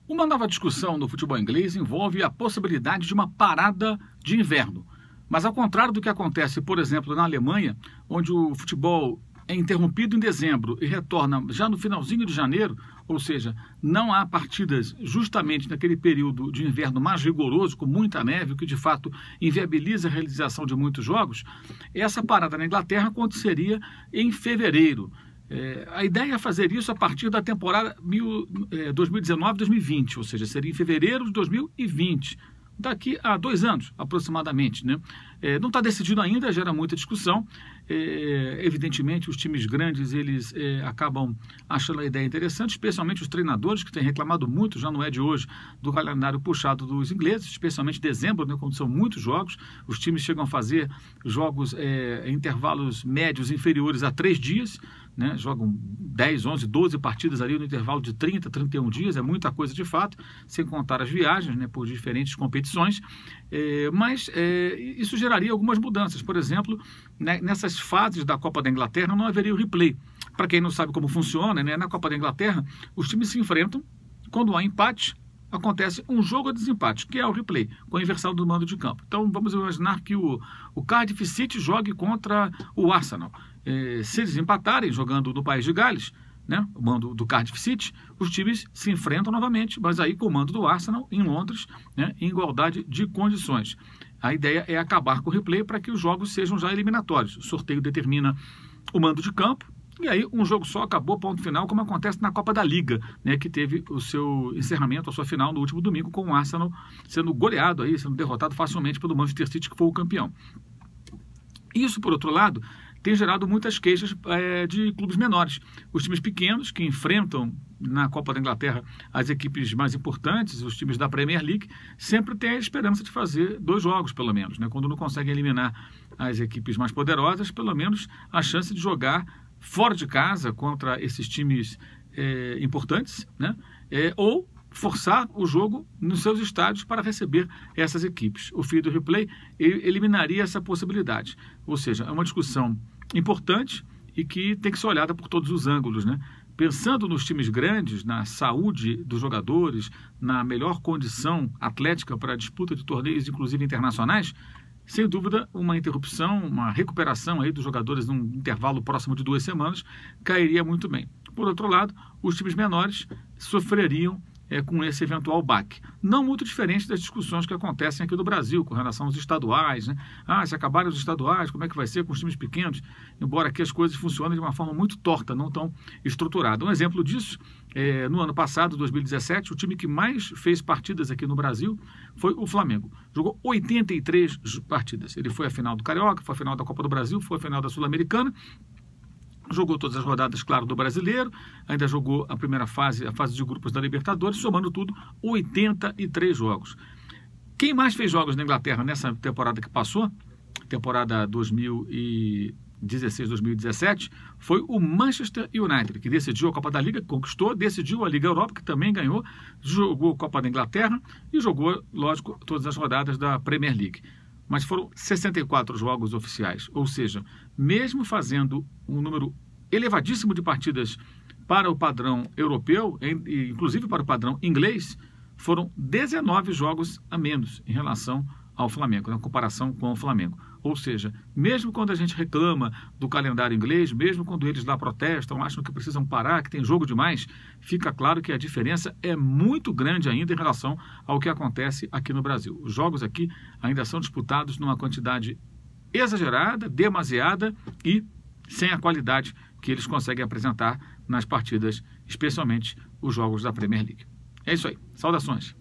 Uma nova discussão no futebol inglês envolve a possibilidade de uma parada de inverno. Mas ao contrário do que acontece, por exemplo, na Alemanha, onde o futebol é interrompido em dezembro e retorna já no finalzinho de janeiro, ou seja, não há partidas justamente naquele período de inverno mais rigoroso, com muita neve, o que de fato inviabiliza a realização de muitos jogos, essa parada na Inglaterra aconteceria em fevereiro. A ideia é fazer isso a partir da temporada 2019-2020, ou seja, seria em fevereiro de 2020, daqui a 2 anos aproximadamente, né? Não está decidido ainda, gera muita discussão. Evidentemente, os times grandes eles acabam achando a ideia interessante, especialmente os treinadores que têm reclamado muito, já não é de hoje, do calendário puxado dos ingleses, especialmente dezembro, né, quando são muitos jogos. Os times chegam a fazer jogos em intervalos médios inferiores a 3 dias, né, jogam 10, 11, 12 partidas ali no intervalo de 30, 31 dias, é muita coisa de fato, sem contar as viagens, né, por diferentes competições, mas isso geraria algumas mudanças. Por exemplo, né, nessas fases da Copa da Inglaterra não haveria o replay. Para quem não sabe como funciona, né, na Copa da Inglaterra, os times se enfrentam, quando há empate, acontece um jogo de desempate, que é o replay, com a inversão do mando de campo. Então vamos imaginar que o Cardiff City jogue contra o Arsenal. Se eles empatarem jogando no País de Gales, né, o mando do Cardiff City, os times se enfrentam novamente, mas aí com o mando do Arsenal em Londres, né, em igualdade de condições. A ideia é acabar com o replay para que os jogos sejam já eliminatórios. O sorteio determina o mando de campo, e aí um jogo só acabou, ponto final, como acontece na Copa da Liga, né, que teve o seu encerramento, a sua final no último domingo, com o Arsenal sendo goleado, aí, sendo derrotado facilmente pelo Manchester City, que foi o campeão. Isso, por outro lado, tem gerado muitas queixas de clubes menores. Os times pequenos que enfrentam na Copa da Inglaterra as equipes mais importantes, os times da Premier League, sempre têm a esperança de fazer 2 jogos, pelo menos, né? Quando não conseguem eliminar as equipes mais poderosas, pelo menos a chance de jogar fora de casa contra esses times importantes, né? Ou forçar o jogo nos seus estádios para receber essas equipes. O fim do replay eliminaria essa possibilidade. Ou seja, é uma discussão importante e que tem que ser olhada por todos os ângulos, né? Pensando nos times grandes, na saúde dos jogadores, na melhor condição atlética para a disputa de torneios, inclusive internacionais, sem dúvida, uma interrupção, uma recuperação aí dos jogadores num intervalo próximo de 2 semanas cairia muito bem. Por outro lado, os times menores sofreriam com esse eventual baque. Não muito diferente das discussões que acontecem aqui no Brasil com relação aos estaduais, né? Se acabarem os estaduais, como é que vai ser com os times pequenos? Embora aqui as coisas funcionem de uma forma muito torta, não tão estruturada. Um exemplo disso, no ano passado, 2017, o time que mais fez partidas aqui no Brasil foi o Flamengo. Jogou 83 partidas. Ele foi à final do Carioca, foi à final da Copa do Brasil, foi à final da Sul-Americana, jogou todas as rodadas, claro, do Brasileiro, ainda jogou a primeira fase, a fase de grupos da Libertadores, somando tudo, 83 jogos. Quem mais fez jogos na Inglaterra nessa temporada que passou, temporada 2016-2017, foi o Manchester United, que decidiu a Copa da Liga, conquistou, decidiu a Liga Europa, que também ganhou, jogou a Copa da Inglaterra e jogou, lógico, todas as rodadas da Premier League. Mas foram 64 jogos oficiais, ou seja, mesmo fazendo um número elevadíssimo de partidas para o padrão europeu, inclusive para o padrão inglês, foram 19 jogos a menos em relação ao Flamengo, na comparação com o Flamengo. Ou seja, mesmo quando a gente reclama do calendário inglês, mesmo quando eles lá protestam, acham que precisam parar, que tem jogo demais, fica claro que a diferença é muito grande ainda em relação ao que acontece aqui no Brasil. Os jogos aqui ainda são disputados numa quantidade exagerada, demasiada e sem a qualidade que eles conseguem apresentar nas partidas, especialmente os jogos da Premier League. É isso aí. Saudações.